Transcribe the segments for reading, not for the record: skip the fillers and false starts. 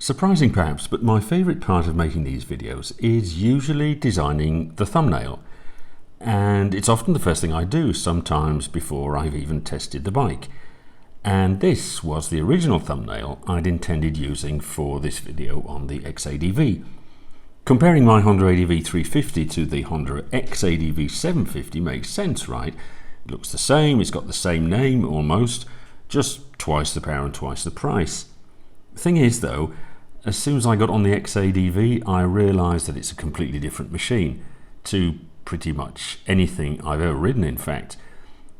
Surprising perhaps, but my favourite part of making these videos is usually designing the thumbnail. And it's often the first thing I do, sometimes before I've even tested the bike. And this was the original thumbnail I'd intended using for this video on the X-ADV. Comparing my Honda ADV 350 to the Honda X-ADV 750 makes sense, right? It looks the same, it's got the same name almost, just twice the power and twice the price. The thing is though, as soon as I got on the X-ADV, I realised that it's a completely different machine to pretty much anything I've ever ridden, in fact.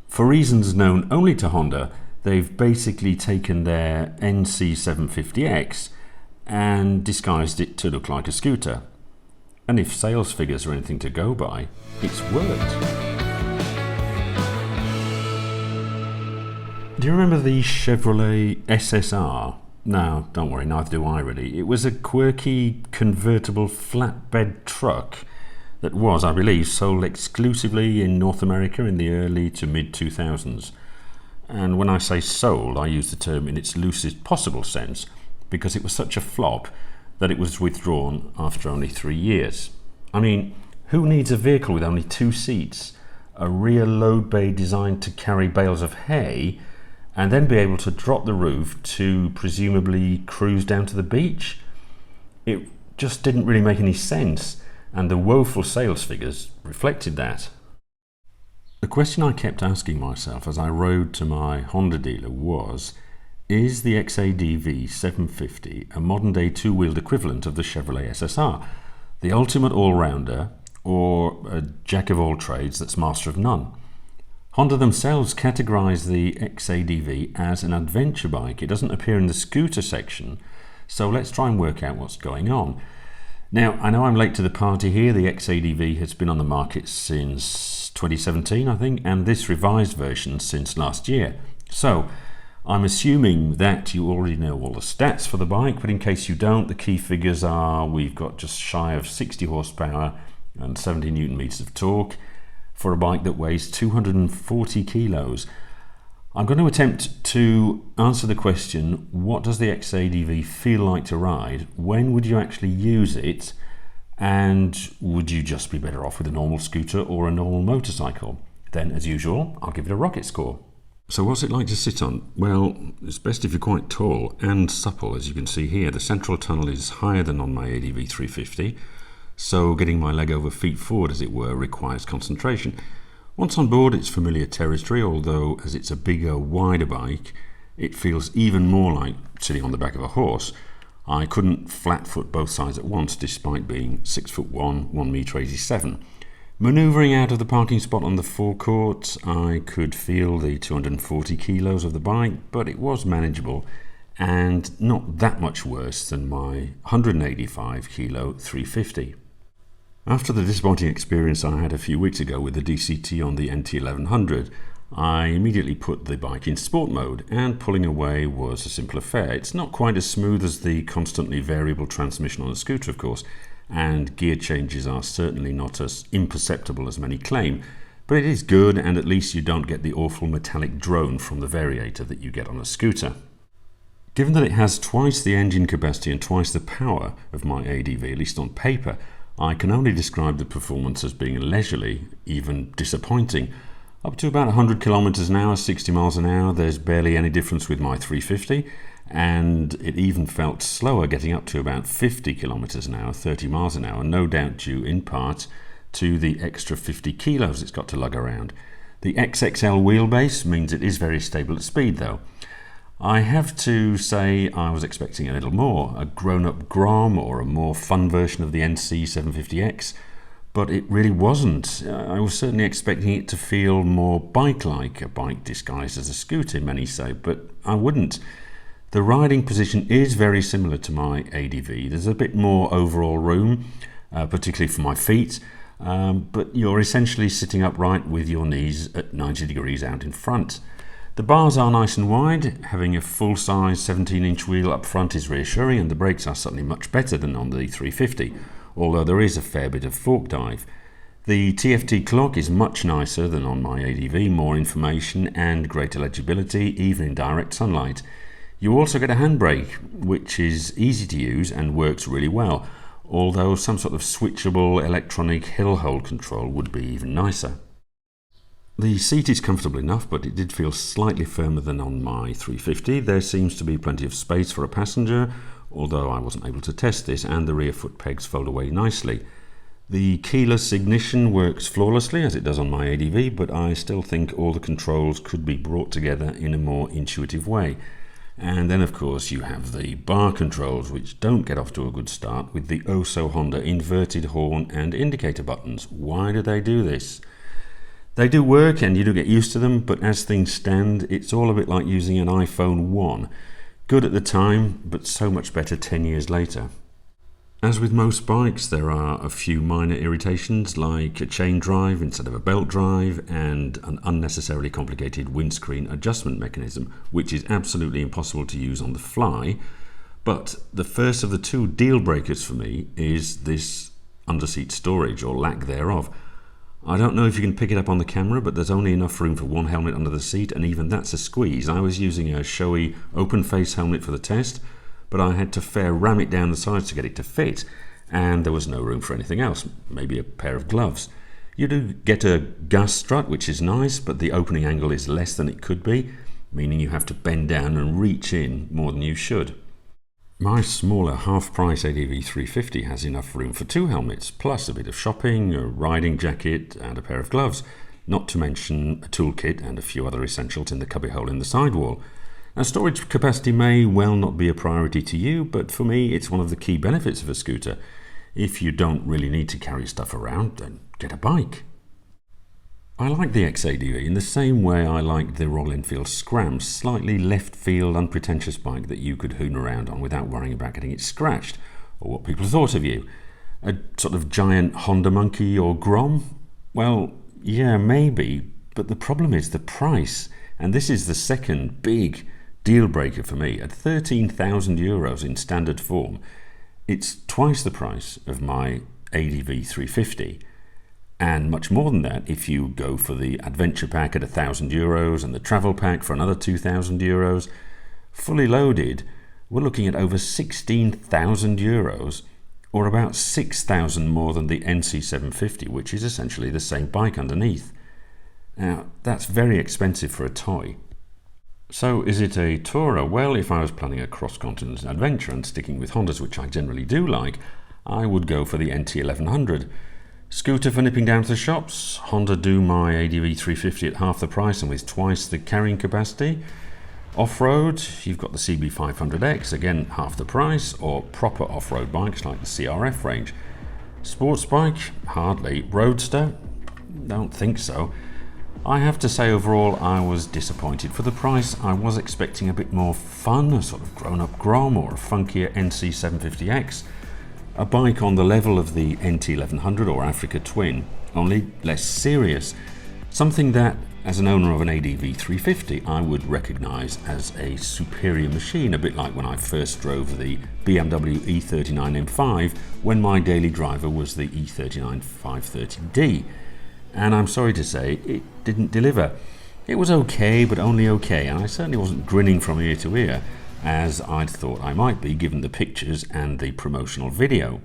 For reasons known only to Honda, they've basically taken their NC750X and disguised it to look like a scooter. And if sales figures are anything to go by, it's worked. Do you remember the Chevrolet SSR? No, don't worry, neither do I really. It was a quirky convertible flatbed truck that was, I believe, sold exclusively in North America in the early to mid 2000s. And when I say sold, I use the term in its loosest possible sense because it was such a flop that it was withdrawn after only 3 years. I mean, who needs a vehicle with only 2 seats, a rear load bay designed to carry bales of hay, and then be able to drop the roof to presumably cruise down to the beach? It just didn't really make any sense, and the woeful sales figures reflected that. The question I kept asking myself as I rode to my Honda dealer was, is the X-ADV 750 a modern-day two-wheeled equivalent of the Chevrolet SSR, the ultimate all-rounder, or a jack-of-all-trades that's master of none? Honda themselves categorise the X-ADV as an adventure bike. It doesn't appear in the scooter section, so let's try and work out what's going on. Now, I know I'm late to the party here. The X-ADV has been on the market since 2017, I think, and this revised version since last year. So, I'm assuming that you already know all the stats for the bike, but in case you don't, the key figures are we've got just shy of 60 horsepower and 70 newton meters of torque for a bike that weighs 240 kilos. I'm going to attempt to answer the question, what does the X-ADV feel like to ride? When would you actually use it? And would you just be better off with a normal scooter or a normal motorcycle? Then, as usual, I'll give it a rocket score. So what's it like to sit on? Well, it's best if you're quite tall and supple, as you can see here. The central tunnel is higher than on my ADV 350, so getting my leg over feet forward, as it were, requires concentration. Once on board, it's familiar territory, although as it's a bigger, wider bike, it feels even more like sitting on the back of a horse. I couldn't flat-foot both sides at once, despite being 6'1", 1m87. Manoeuvring out of the parking spot on the forecourt, I could feel the 240 kilos of the bike, but it was manageable and not that much worse than my 185 kilo 350. After the disappointing experience I had a few weeks ago with the DCT on the NT1100, I immediately put the bike in sport mode, and pulling away was a simple affair. It's not quite as smooth as the constantly variable transmission on a scooter, of course, and gear changes are certainly not as imperceptible as many claim, but it is good, and at least you don't get the awful metallic drone from the variator that you get on a scooter. Given that it has twice the engine capacity and twice the power of my ADV, at least on paper, I can only describe the performance as being leisurely, even disappointing. Up to about 100 kilometers an hour, 60 miles an hour, there's barely any difference with my 350, and it even felt slower getting up to about 50 kilometers an hour, 30 miles an hour, no doubt due in part to the extra 50 kilos it's got to lug around. The XXL wheelbase means it is very stable at speed though. I have to say I was expecting a little more, a grown-up Grom or a more fun version of the NC750X, but it really wasn't. I was certainly expecting it to feel more bike-like, a bike disguised as a scooter, many say, but I wouldn't. The riding position is very similar to my ADV. There's a bit more overall room, particularly for my feet, but you're essentially sitting upright with your knees at 90 degrees out in front. The bars are nice and wide. Having a full-size 17-inch wheel up front is reassuring, and the brakes are certainly much better than on the 350, although there is a fair bit of fork dive. The TFT clock is much nicer than on my ADV, more information and greater legibility, even in direct sunlight. You also get a handbrake, which is easy to use and works really well, although some sort of switchable electronic hill hold control would be even nicer. The seat is comfortable enough, but it did feel slightly firmer than on my 350. There seems to be plenty of space for a passenger, although I wasn't able to test this, and the rear foot pegs fold away nicely. The keyless ignition works flawlessly, as it does on my ADV, but I still think all the controls could be brought together in a more intuitive way. And then, of course, you have the bar controls, which don't get off to a good start with the oh-so-Honda inverted horn and indicator buttons. Why do they do this? They do work and you do get used to them, but as things stand, it's all a bit like using an iPhone 1. Good at the time, but so much better 10 years later. As with most bikes, there are a few minor irritations, like a chain drive instead of a belt drive and an unnecessarily complicated windscreen adjustment mechanism, which is absolutely impossible to use on the fly. But the first of the two deal breakers for me is this underseat storage, or lack thereof. I don't know if you can pick it up on the camera, but there's only enough room for one helmet under the seat, and even that's a squeeze. I was using a Shoei open face helmet for the test, but I had to fair ram it down the sides to get it to fit, and there was no room for anything else, maybe a pair of gloves. You do get a gas strut, which is nice, but the opening angle is less than it could be, meaning you have to bend down and reach in more than you should. My smaller half-price ADV 350 has enough room for two helmets, plus a bit of shopping, a riding jacket and a pair of gloves, not to mention a toolkit and a few other essentials in the cubbyhole in the sidewall. Now, storage capacity may well not be a priority to you, but for me it's one of the key benefits of a scooter. If you don't really need to carry stuff around, then get a bike. I like the X-ADV in the same way I liked the Royal Enfield Scram, slightly left-field, unpretentious bike that you could hoon around on without worrying about getting it scratched, or what people thought of you. A sort of giant Honda Monkey or Grom? Well, yeah, maybe, but the problem is the price, and this is the second big deal breaker for me. At 13,000 euros in standard form, it's twice the price of my ADV 350. And much more than that if you go for the adventure pack at 1,000 euros and the travel pack for another 2,000 euros. Fully loaded, we're looking at over 16,000 euros, or about 6,000 more than the NC750, which is essentially the same bike underneath. Now, that's very expensive for a toy. So is it a tourer? Well, if I was planning a cross-continent adventure and sticking with Hondas, which I generally do like, I would go for the NT1100. Scooter for nipping down to the shops. Honda do my ADV 350 at half the price and with twice the carrying capacity. Off-road, you've got the CB500X, again half the price, or proper off-road bikes like the CRF range. Sports bike, hardly. Roadster, don't think so. I have to say overall I was disappointed. For the price I was expecting a bit more fun, a sort of grown-up Grom or a funkier NC750X. A bike on the level of the NT1100 or Africa Twin, only less serious. Something that, as an owner of an ADV 350, I would recognise as a superior machine, a bit like when I first drove the BMW E39 M5 when my daily driver was the E39 530D. And I'm sorry to say, it didn't deliver. It was okay, but only okay, and I certainly wasn't grinning from ear to ear, as I'd thought I might be given the pictures and the promotional video.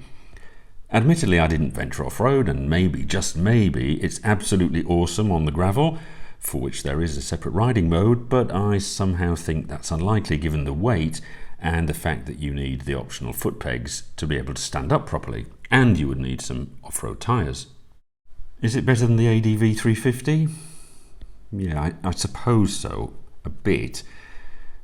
Admittedly, I didn't venture off-road, and maybe, just maybe, it's absolutely awesome on the gravel, for which there is a separate riding mode, but I somehow think that's unlikely given the weight and the fact that you need the optional foot pegs to be able to stand up properly, and you would need some off-road tyres. Is it better than the ADV 350? Yeah, I suppose so, a bit.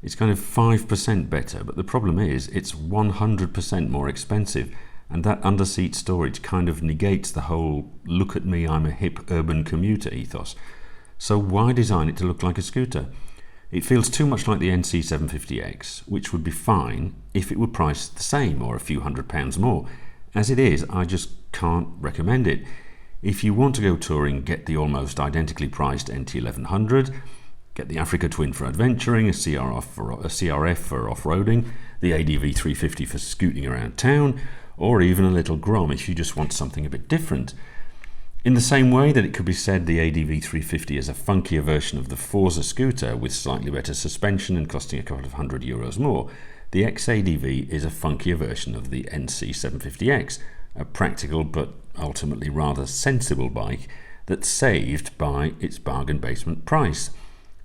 It's kind of 5% better, but the problem is it's 100% more expensive, and that underseat storage kind of negates the whole look at me, I'm a hip urban commuter ethos. So why design it to look like a scooter? It feels too much like the NC750X, which would be fine if it were priced the same or a few £100 more. As it is, I just can't recommend it. If you want to go touring, get the almost identically priced NT1100, get the Africa Twin for adventuring, a CRF for off-roading, the ADV 350 for scooting around town, or even a little Grom if you just want something a bit different. In the same way that it could be said the ADV 350 is a funkier version of the Forza scooter with slightly better suspension and costing a couple of €100 more, the X-ADV is a funkier version of the NC750X, a practical but ultimately rather sensible bike that's saved by its bargain basement price.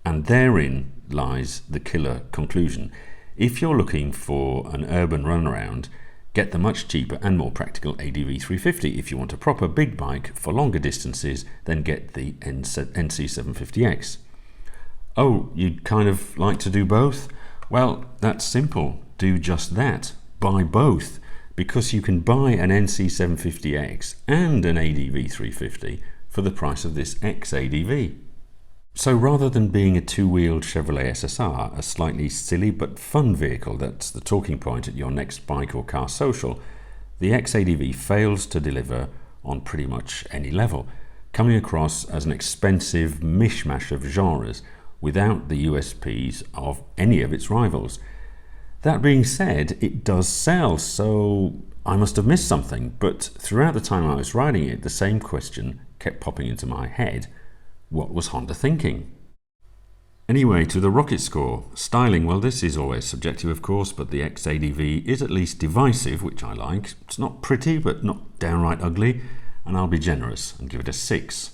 And therein lies the killer conclusion. If you're looking for an urban runaround, get the much cheaper and more practical ADV 350. If you want a proper big bike for longer distances, then get the NC750X. Oh, you'd kind of like to do both? Well, that's simple. Do just that. Buy both. Because you can buy an NC750X and an ADV 350 for the price of this X-ADV. So rather than being a two-wheeled Chevrolet SSR, a slightly silly but fun vehicle that's the talking point at your next bike or car social, the X-ADV fails to deliver on pretty much any level, coming across as an expensive mishmash of genres without the USPs of any of its rivals. That being said, it does sell, so I must have missed something, but throughout the time I was riding it, the same question kept popping into my head. What was Honda thinking? Anyway, to the RocketScore. Styling, well, this is always subjective, of course, but the X-ADV is at least divisive, which I like. It's not pretty, but not downright ugly, and I'll be generous and give it a 6.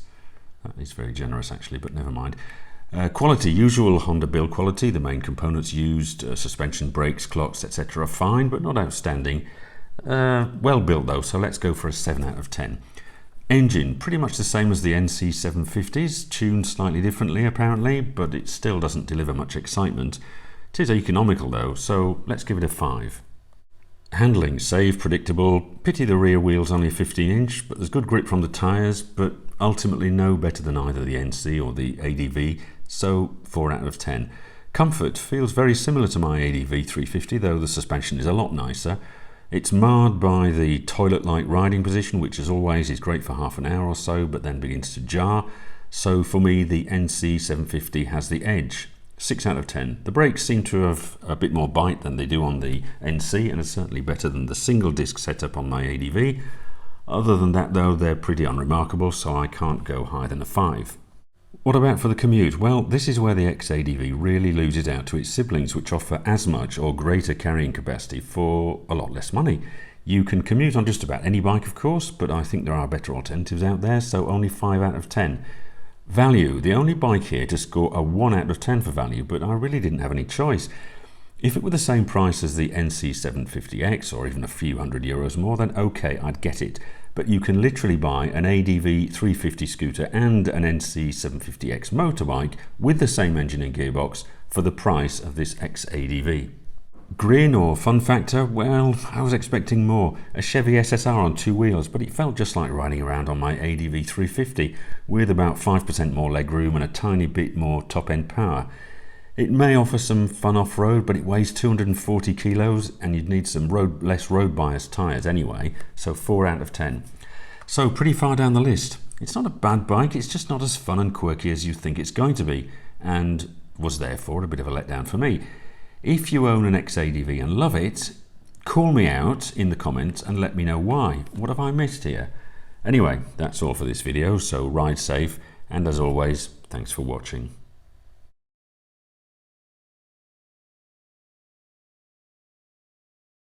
That is very generous, actually, but never mind. Quality, usual Honda build quality. The main components used, suspension, brakes, clocks, etc. are fine, but not outstanding. Well built, though, so let's go for a 7 out of 10. Engine, pretty much the same as the NC750s, tuned slightly differently apparently, but it still doesn't deliver much excitement. It is economical though, so let's give it a 5. Handling, safe, predictable, pity the rear wheel's only a 15-inch, but there's good grip from the tyres, but ultimately no better than either the NC or the ADV, so 4 out of 10. Comfort, feels very similar to my ADV 350, though the suspension is a lot nicer. It's marred by the toilet-like riding position, which as always is great for half an hour or so, but then begins to jar. So for me, the NC750 has the edge. 6 out of 10. The brakes seem to have a bit more bite than they do on the NC, and are certainly better than the single disc setup on my ADV. Other than that though, they're pretty unremarkable, so I can't go higher than a 5. What about for the commute? Well, this is where the X-ADV really loses out to its siblings, which offer as much or greater carrying capacity for a lot less money. You can commute on just about any bike, of course, but I think there are better alternatives out there, so only 5 out of 10. Value, the only bike here to score a 1 out of 10 for value, but I really didn't have any choice. If it were the same price as the NC750X, or even a few €100 more, then okay, I'd get it. But you can literally buy an ADV 350 scooter and an NC750X motorbike with the same engine and gearbox for the price of this X-ADV. Grin or fun factor? Well, I was expecting more. A Chevy SSR on 2 wheels, but it felt just like riding around on my ADV 350 with about 5% more legroom and a tiny bit more top-end power. It may offer some fun off-road, but it weighs 240 kilos and you'd need some less road-biased tyres anyway, so 4 out of 10. So pretty far down the list. It's not a bad bike, it's just not as fun and quirky as you think it's going to be, and was therefore a bit of a letdown for me. If you own an X-ADV and love it, call me out in the comments and let me know why. What have I missed here? Anyway, that's all for this video, so ride safe, and as always, thanks for watching.